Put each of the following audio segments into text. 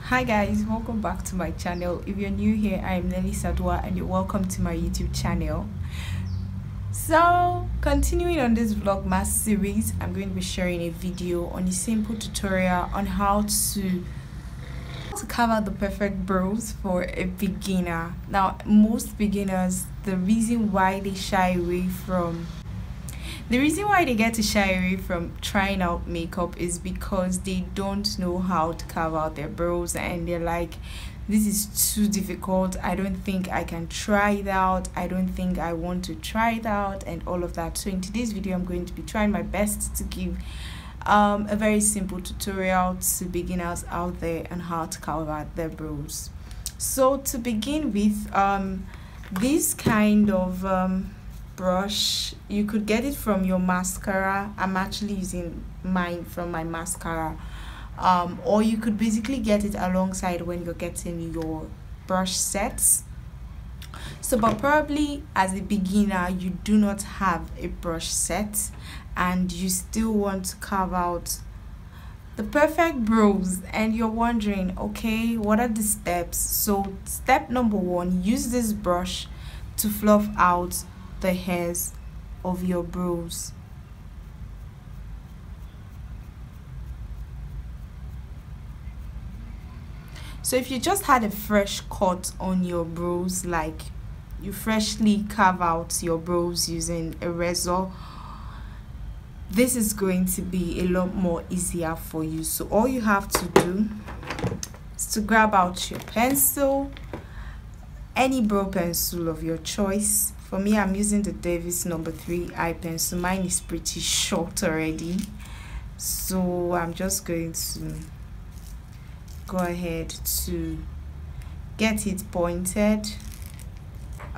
Hi guys, welcome back to my channel. If you're new here, I am nellysaduwa and you're welcome to my YouTube channel. So continuing on this vlogmas series, I'm going to be sharing a video on a simple tutorial on how to carve out the perfect brows for a beginner. Now most beginners, the reason why they get to shy away from trying out makeup is because they don't know how to carve out their brows, and they're like, this is too difficult, I don't think I can try it out, I don't think I want to try it out, and all of that. So in today's video I'm going to be trying my best to give a very simple tutorial to beginners out there on how to carve out their brows. So to begin with, this kind of brush, you could get it from your mascara. I'm actually using mine from my mascara, or you could basically get it alongside when you're getting your brush sets. So but probably as a beginner you do not have a brush set and you still want to carve out the perfect brows, and you're wondering, okay, what are the steps? So step number one, use this brush to fluff out the hairs of your brows. So if you just had a fresh cut on your brows, like you freshly carve out your brows using a razor, this is going to be a lot more easier for you. So all you have to do is to grab out your pencil, any brow pencil of your choice. For me, I'm using the Davis number 3 eye pencil. Mine is pretty short already, so I'm just going to go ahead to get it pointed.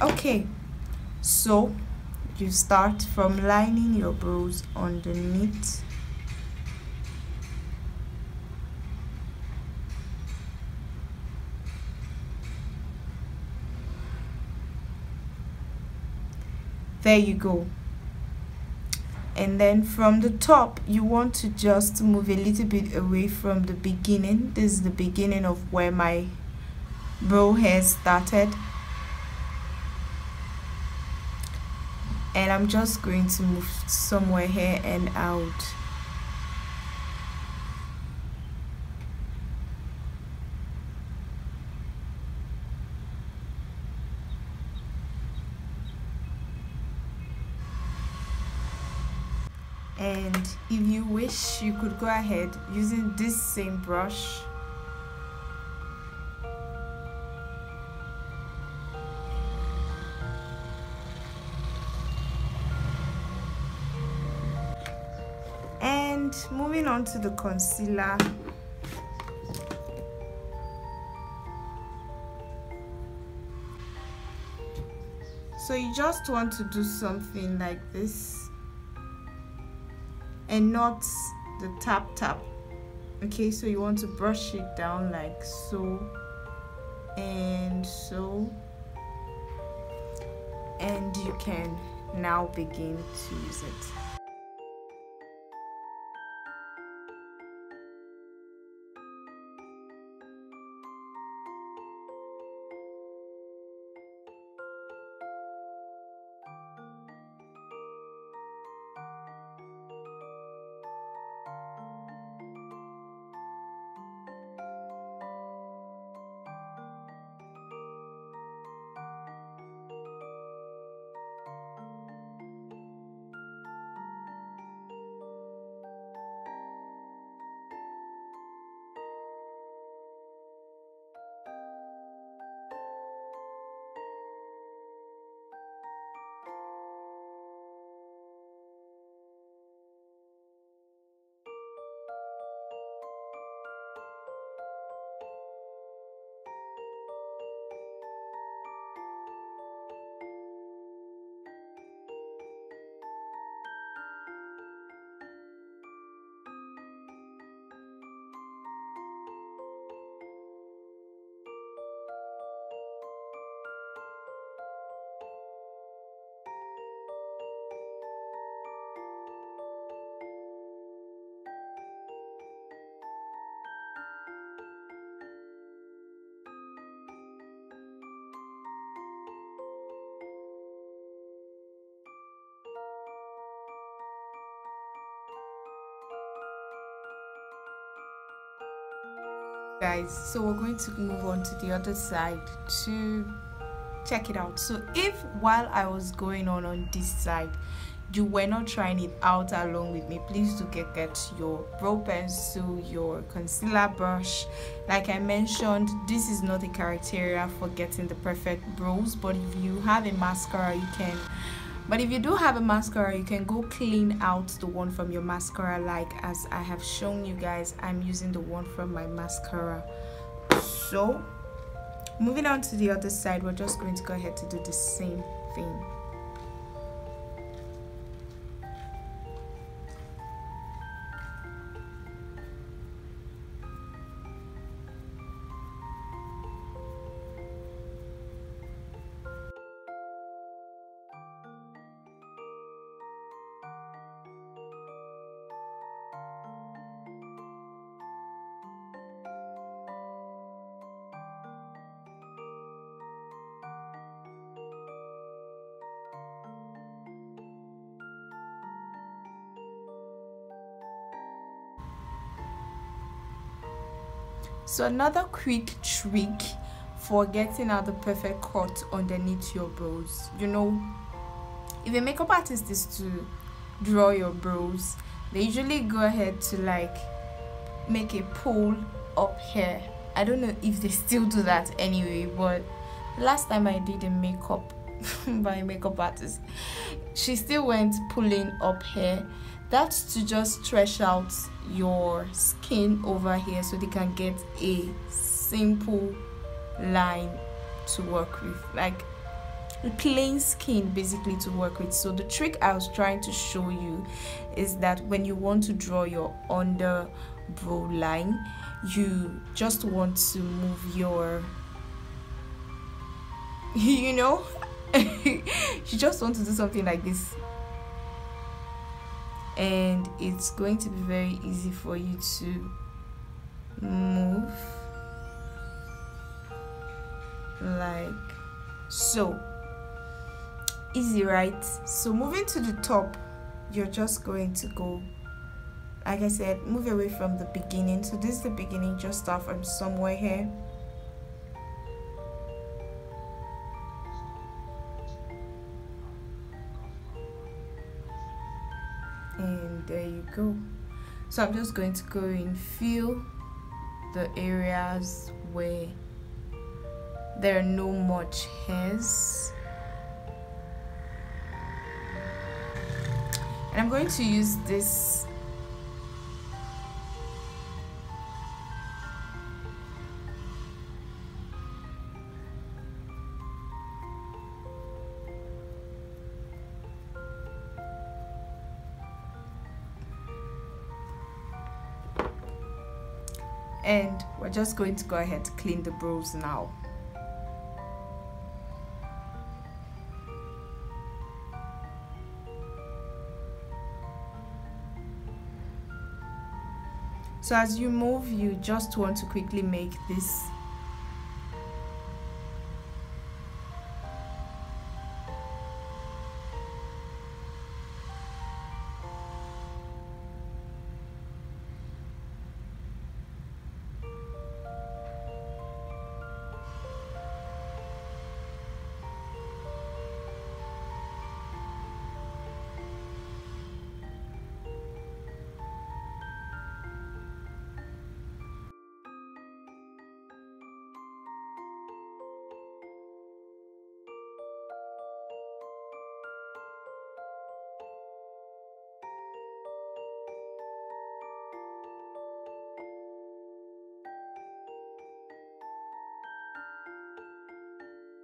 Okay, so you start from lining your brows underneath. There you go. And then from the top you want to just move a little bit away from the beginning. This is the beginning of where my brow hair started, and I'm just going to move somewhere here and out. And if you wish, you could go ahead using this same brush and moving on to the concealer. So you just want to do something like this and not the tap tap. Okay, so you want to brush it down like so and so, and you can now begin to use it. guys, so we're going to move on to the other side to check it out. So if while I was going on this side you were not trying it out along with me, please do get your brow pencil, your concealer brush. Like I mentioned, this is not a criteria for getting the perfect brows, but if you have a mascara you can, but if you do have a mascara you can go clean out the one from your mascara, like as I have shown you guys. I'm using the one from my mascara. So moving on to the other side, we're just going to go ahead to do the same thing. So another quick trick for getting out the perfect cut underneath your brows, you know, if a makeup artist is to draw your brows, they usually go ahead to like make a pull up here. I don't know if they still do that anyway, but the last time I did a makeup by a makeup artist, she still went pulling up here. That's to just stretch out your skin over here so they can get a simple line to work with, like a plain skin basically to work with. So the trick I was trying to show you is that when you want to draw your under brow line, you just want to move your you know you just want to do something like this, and it's going to be very easy for you to move like so. Easy, right? So moving to the top, you're just going to go, like I said, move away from the beginning. So this is the beginning, just start from somewhere here. And there you go. So I'm just going to go and feel the areas where there are no much hairs, and I'm going to use this and we're just going to go ahead to clean the brows now. So as you move, you just want to quickly make this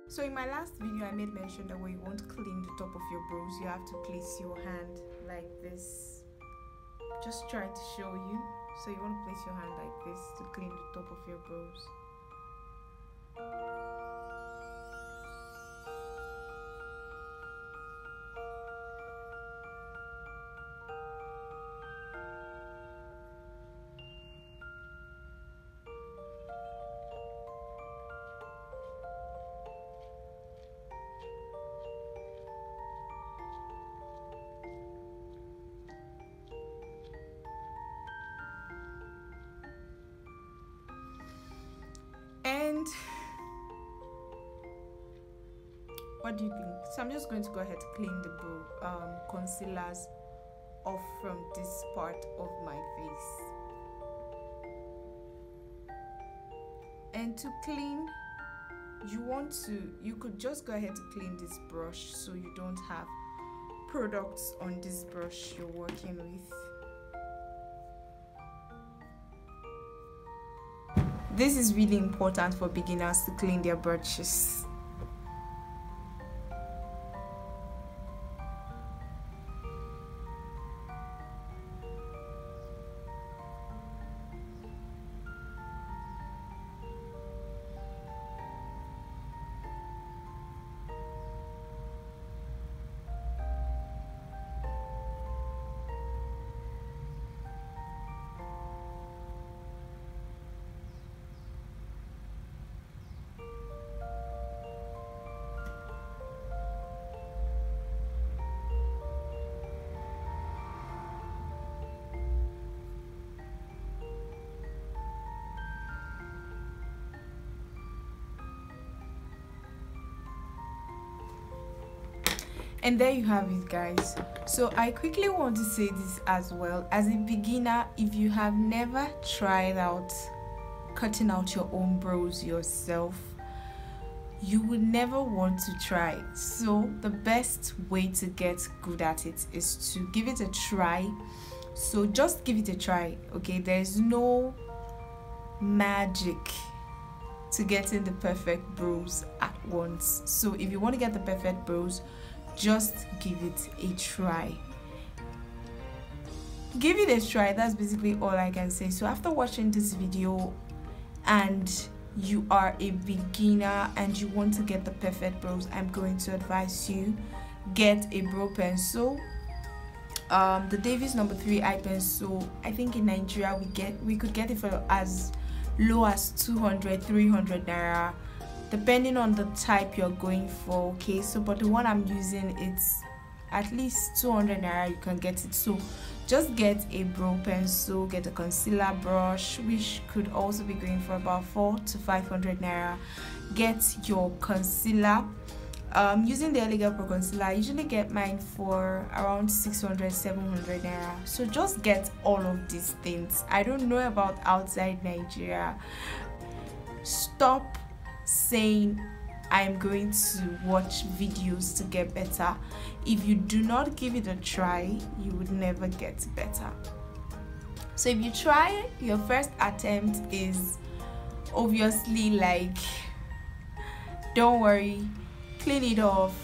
So in my last video I made mention that when you want to clean the top of your brows, you have to place your hand like this. Just trying to show you. So you want to place your hand like this to clean the top of your brows. And what do you think? So I'm just going to go ahead to clean the concealers off from this part of my face. And to clean, you could just go ahead to clean this brush so you don't have products on this brush you're working with. This is really important for beginners to clean their brushes. And there you have it, guys. So I quickly want to say this as well. As a beginner, if you have never tried out cutting out your own brows yourself, you would never want to try. So the best way to get good at it is to give it a try. So just give it a try, okay? There's no magic to getting the perfect brows at once. So if you want to get the perfect brows, just give it a try. Give it a try. That's basically all I can say. So after watching this video and you are a beginner and you want to get the perfect brows, I'm going to advise you get a brow pencil. The Davies number 3 eye pencil. I think in Nigeria we could get it for as low as 200-300 naira, depending on the type you're going for. Okay, so but the one I'm using, it's at least 200 naira. You can get it. So just get a brow pencil, get a concealer brush, which could also be going for about 400 to 500 naira. Get your concealer. Using the Elegant Pro concealer, I usually get mine for around 600-700 naira. So just get all of these things. I don't know about outside Nigeria. Stop saying I'm going to watch videos to get better. If you do not give it a try, you would never get better. So if you try, your first attempt is obviously like, don't worry, clean it off,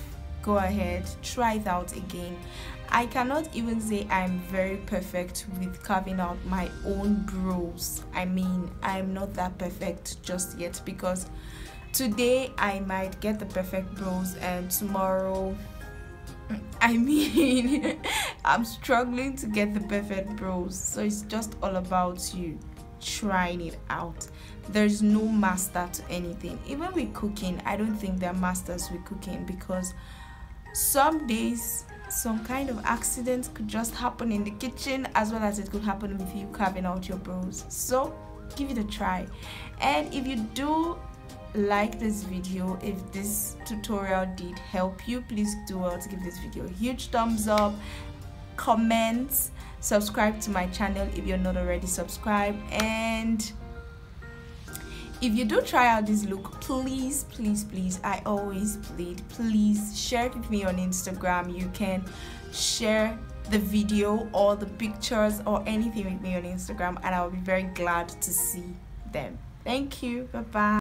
go ahead, try it out again. I cannot even say I'm very perfect with carving out my own brows. I mean, I'm not that perfect just yet, because today I might get the perfect brows and tomorrow, I mean, I'm struggling to get the perfect brows. So it's just all about you trying it out. There's no master to anything. Even with cooking, I don't think there are masters with cooking, because some days some kind of accident could just happen in the kitchen, as well as it could happen with you carving out your brows. So give it a try. And if you do like this video, if this tutorial did help you, please do well to give this video a huge thumbs up, comment, subscribe to my channel if you're not already subscribed, and if you do try out this look, please, I always plead, please share it with me on Instagram. You can share the video or the pictures or anything with me on Instagram, and I'll be very glad to see them. Thank you. Bye bye.